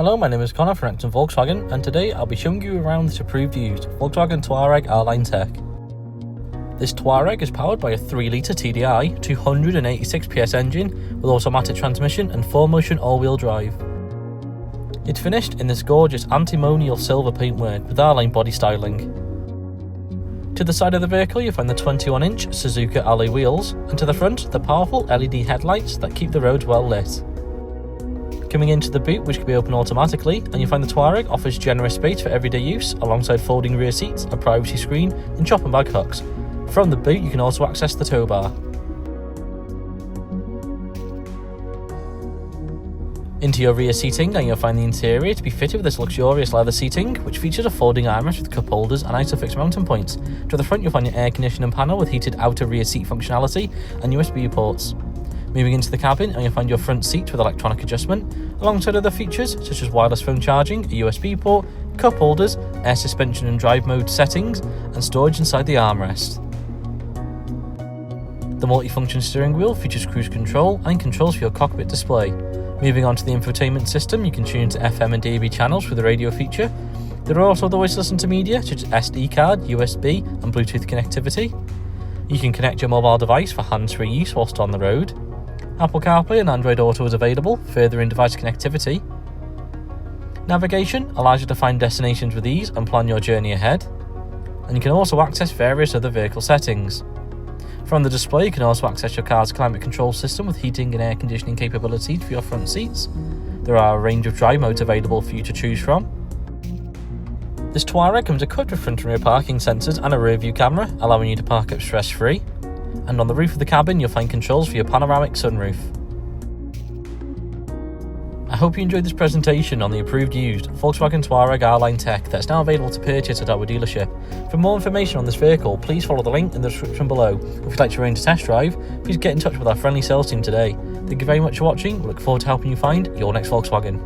Hello, my name is Connor from Wrexham Volkswagen, and today I'll be showing you around this approved used Volkswagen Touareg R-Line Tech. This Touareg is powered by a 3-litre TDI, 286 PS engine with automatic transmission and 4-motion all-wheel drive. It's finished in this gorgeous Antimonial silver paintwork with R-Line body styling. To the side of the vehicle you'll find the 21-inch Suzuka alloy wheels, and to the front the powerful LED headlights that keep the roads well lit. Coming into the boot, which can be opened automatically, and you find the Touareg offers generous space for everyday use alongside folding rear seats, a privacy screen and chop and bag hooks. From the boot you can also access the tow bar. Into your rear seating, and you'll find the interior to be fitted with this luxurious leather seating, which features a folding armrest with cup holders and ISOFIX mounting points. To the front you'll find your air conditioning panel with heated outer rear seat functionality and USB ports. Moving into the cabin, and you'll find your front seat with electronic adjustment, alongside other features such as wireless phone charging, a USB port, cup holders, air suspension and drive mode settings, and storage inside the armrest. The multi-function steering wheel features cruise control and controls for your cockpit display. Moving on to the infotainment system, you can tune into FM and DAB channels with the radio feature. There are also other ways to listen to media such as SD card, USB and Bluetooth connectivity. You can connect your mobile device for hands-free use whilst on the road. Apple Carplay and AndroidAuto is available, furthering device connectivity. Navigation allows you to find destinations with ease and plan your journey ahead. And you can also access various other vehicle settings. From the display you can also access your car's climate control system with heating and air conditioning capabilities for your front seats. There are a range of drive modes available for you to choose from. This Touareg comes equipped with front and rear parking sensors and a rear view camera, allowing you to park up stress-free. And on the roof of the cabin you'll find controls for your panoramic sunroof. I hope you enjoyed this presentation on the approved used Volkswagen Touareg R-Line Tech that's now available to purchase at our dealership. For more information on this vehicle, please follow the link in the description below. If you'd like to arrange a test drive, please get in touch with our friendly sales team today. Thank you very much for watching. We look forward to helping you find your next Volkswagen.